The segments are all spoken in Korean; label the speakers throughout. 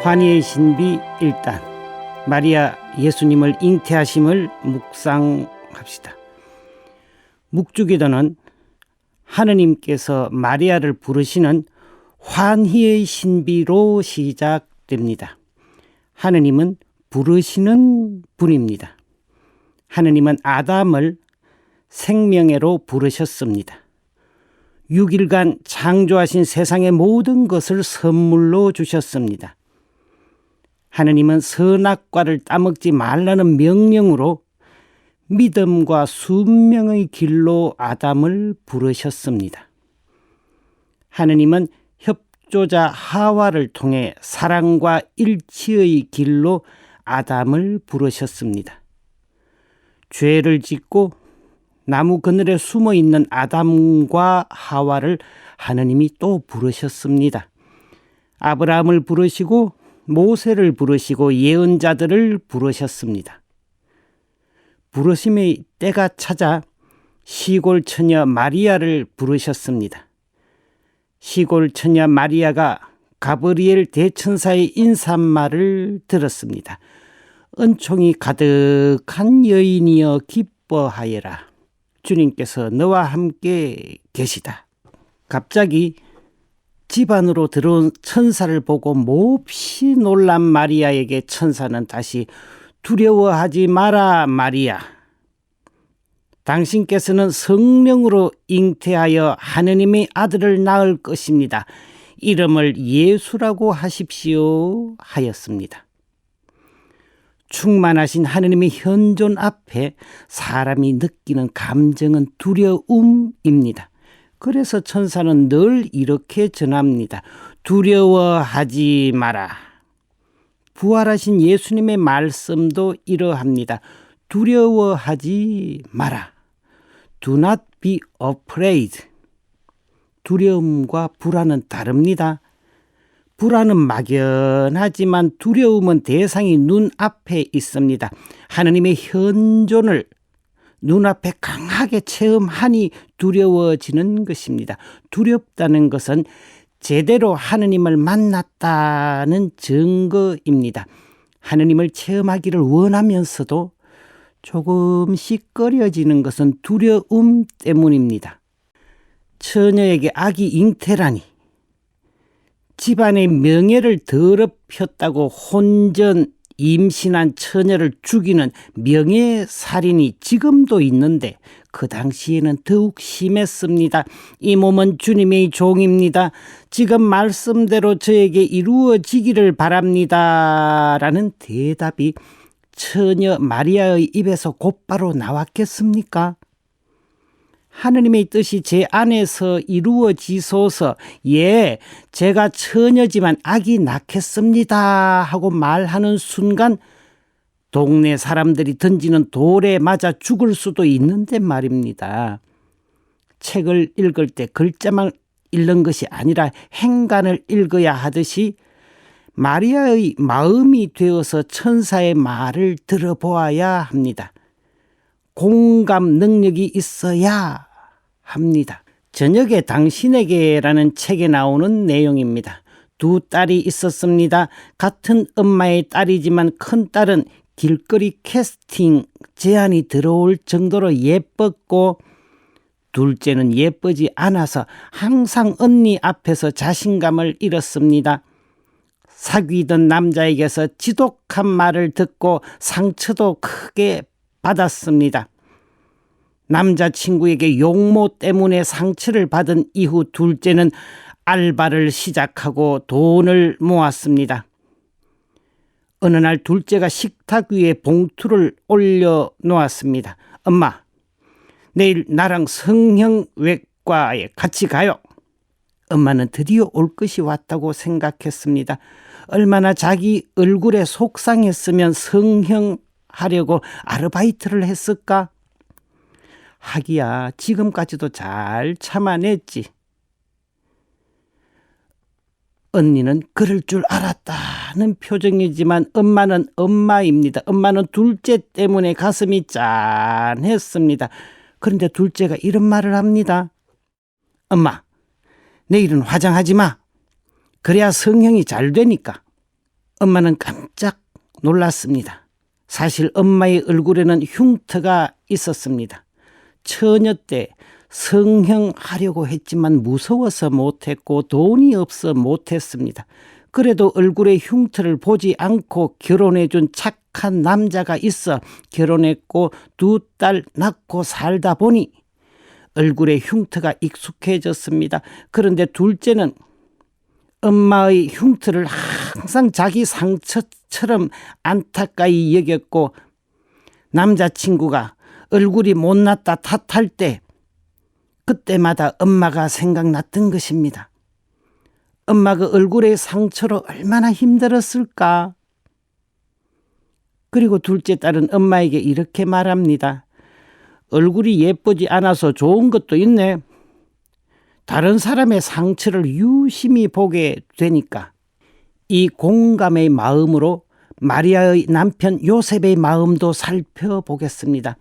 Speaker 1: 환희의 신비 1단 마리아 예수님을 잉태하심을 묵상합시다. 묵주기도는 하느님께서 마리아를 부르시는 환희의 신비로 시작됩니다. 하느님은 부르시는 분입니다. 하느님은 아담을 생명애로 부르셨습니다. 6일간 창조하신 세상의 모든 것을 선물로 주셨습니다. 하느님은 선악과를 따먹지 말라는 명령으로 믿음과 순명의 길로 아담을 부르셨습니다. 하느님은 협조자 하와를 통해 사랑과 일치의 길로 아담을 부르셨습니다. 죄를 짓고 나무 그늘에 숨어 있는 아담과 하와를 하느님이 또 부르셨습니다. 아브라함을 부르시고 모세를 부르시고 예언자들을 부르셨습니다. 부르심의 때가 찾아 시골 처녀 마리아를 부르셨습니다. 시골 처녀 마리아가 가브리엘 대천사의 인사말을 들었습니다. 은총이 가득한 여인이여 기뻐하여라. 주님께서 너와 함께 계시다. 갑자기 집 안으로 들어온 천사를 보고 몹시 놀란 마리아에게 천사는 다시 두려워하지 마라 마리아. 당신께서는 성령으로 잉태하여 하느님의 아들을 낳을 것입니다. 이름을 예수라고 하십시오 하였습니다. 충만하신 하느님의 현존 앞에 사람이 느끼는 감정은 두려움입니다. 그래서 천사는 늘 이렇게 전합니다. 두려워하지 마라. 부활하신 예수님의 말씀도 이러합니다. 두려워하지 마라. Do not be afraid. 두려움과 불안은 다릅니다. 불안은 막연하지만 두려움은 대상이 눈앞에 있습니다. 하느님의 현존을 눈앞에 강하게 체험하니 두려워지는 것입니다. 두렵다는 것은 제대로 하느님을 만났다는 증거입니다. 하느님을 체험하기를 원하면서도 조금씩 꺼려지는 것은 두려움 때문입니다. 처녀에게 아기 잉태라니. 집안의 명예를 더럽혔다고 혼전 임신한 처녀를 죽이는 명예살인이 지금도 있는데 그 당시에는 더욱 심했습니다. 이 몸은 주님의 종입니다. 지금 말씀대로 저에게 이루어지기를 바랍니다. 라는 대답이 처녀 마리아의 입에서 곧바로 나왔겠습니까? 하느님의 뜻이 제 안에서 이루어지소서. 예, 제가 처녀지만 아기 낳겠습니다 하고 말하는 순간 동네 사람들이 던지는 돌에 맞아 죽을 수도 있는데 말입니다. 책을 읽을 때 글자만 읽는 것이 아니라 행간을 읽어야 하듯이 마리아의 마음이 되어서 천사의 말을 들어보아야 합니다. 공감 능력이 있어야 합니다. 저녁에 당신에게라는 책에 나오는 내용입니다. 두 딸이 있었습니다. 같은 엄마의 딸이지만 큰딸은 길거리 캐스팅 제안이 들어올 정도로 예뻤고 둘째는 예쁘지 않아서 항상 언니 앞에서 자신감을 잃었습니다. 사귀던 남자에게서 지독한 말을 듣고 상처도 크게 받았습니다. 남자친구에게 용모 때문에 상처를 받은 이후 둘째는 알바를 시작하고 돈을 모았습니다. 어느 날 둘째가 식탁 위에 봉투를 올려놓았습니다. 엄마, 내일 나랑 성형외과에 같이 가요. 엄마는 드디어 올 것이 왔다고 생각했습니다. 얼마나 자기 얼굴에 속상했으면 성형하려고 아르바이트를 했을까? 하기야 지금까지도 잘 참아냈지. 언니는 그럴 줄 알았다는 표정이지만 엄마는 엄마입니다. 엄마는 둘째 때문에 가슴이 짠했습니다. 그런데 둘째가 이런 말을 합니다. 엄마, 내일은 화장하지 마. 그래야 성형이 잘 되니까. 엄마는 깜짝 놀랐습니다. 사실 엄마의 얼굴에는 흉터가 있었습니다. 처녀 때 성형하려고 했지만 무서워서 못했고 돈이 없어 못했습니다. 그래도 얼굴의 흉터를 보지 않고 결혼해준 착한 남자가 있어 결혼했고 2딸 낳고 살다 보니 얼굴의 흉터가 익숙해졌습니다. 그런데 둘째는 엄마의 흉터를 항상 자기 상처처럼 안타까이 여겼고 남자친구가 얼굴이 못났다 탓할 때 그때마다 엄마가 생각났던 것입니다. 엄마가 얼굴의 상처로 얼마나 힘들었을까. 그리고 둘째 딸은 엄마에게 이렇게 말합니다. 얼굴이 예쁘지 않아서 좋은 것도 있네. 다른 사람의 상처를 유심히 보게 되니까. 이 공감의 마음으로 마리아의 남편 요셉의 마음도 살펴보겠습니다.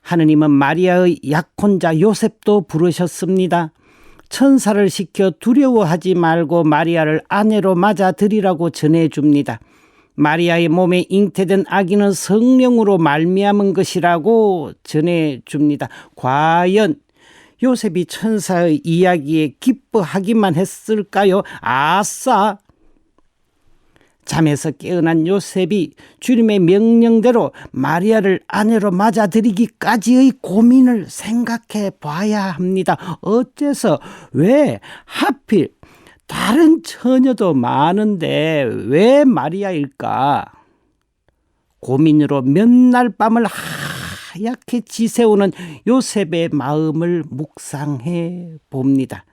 Speaker 1: 하느님은 마리아의 약혼자 요셉도 부르셨습니다. 천사를 시켜 두려워하지 말고 마리아를 아내로 맞아들이라고 전해줍니다. 마리아의 몸에 잉태된 아기는 성령으로 말미암은 것이라고 전해줍니다. 과연 요셉이 천사의 이야기에 기뻐하기만 했을까요? 아싸! 잠에서 깨어난 요셉이 주님의 명령대로 마리아를 아내로 맞아들이기까지의 고민을 생각해 봐야 합니다. 어째서 왜 하필 다른 처녀도 많은데 왜 마리아일까? 고민으로 몇 날 밤을 하얗게 지새우는 요셉의 마음을 묵상해 봅니다.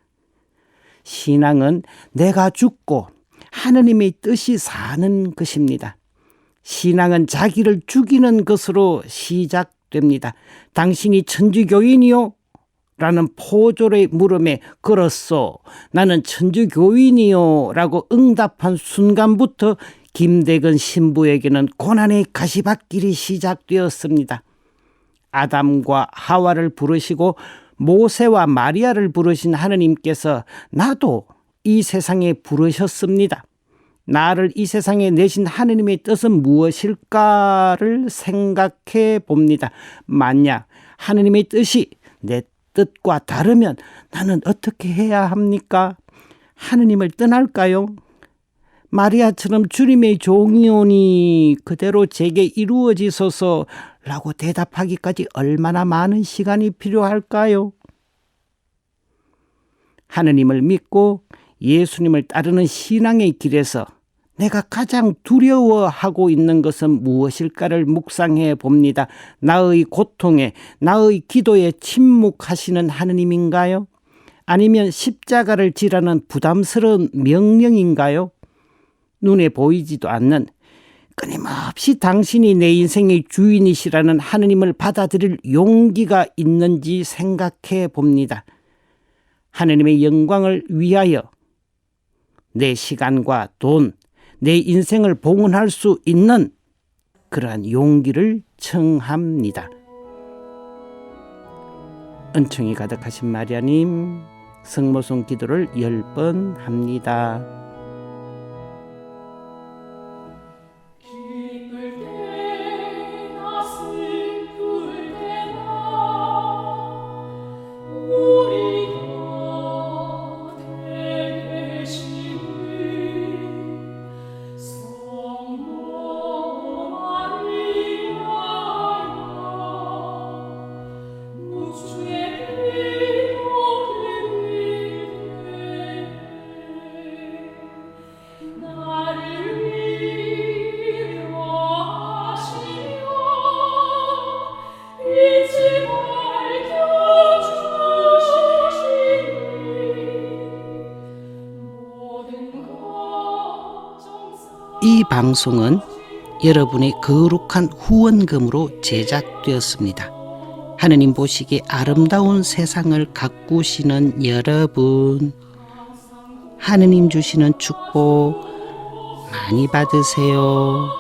Speaker 1: 신앙은 내가 죽고 하느님의 뜻이 사는 것입니다. 신앙은 자기를 죽이는 것으로 시작됩니다. 당신이 천주교인이요? 라는 포졸의 물음에 그렇소. 나는 천주교인이요. 라고 응답한 순간부터 김대근 신부에게는 고난의 가시밭길이 시작되었습니다. 아담과 하와를 부르시고 모세와 마리아를 부르신 하느님께서 나도 이 세상에 부르셨습니다. 나를 이 세상에 내신 하느님의 뜻은 무엇일까를 생각해 봅니다. 만약 하느님의 뜻이 내 뜻과 다르면 나는 어떻게 해야 합니까? 하느님을 떠날까요? 마리아처럼 주님의 종이오니 그대로 제게 이루어지소서라고 대답하기까지 얼마나 많은 시간이 필요할까요? 하느님을 믿고 예수님을 따르는 신앙의 길에서 내가 가장 두려워하고 있는 것은 무엇일까를 묵상해 봅니다. 나의 고통에, 나의 기도에 침묵하시는 하느님인가요? 아니면 십자가를 지라는 부담스러운 명령인가요? 눈에 보이지도 않는 끊임없이 당신이 내 인생의 주인이시라는 하느님을 받아들일 용기가 있는지 생각해 봅니다. 하느님의 영광을 위하여 내 시간과 돈, 내 인생을 봉헌할 수 있는 그러한 용기를 청합니다. 은총이 가득하신 마리아님, 성모송 기도를 10번 합니다. 이 방송은 여러분의 거룩한 후원금으로 제작되었습니다. 하느님 보시기에 아름다운 세상을 가꾸시는 여러분, 하느님 주시는 축복 많이 받으세요.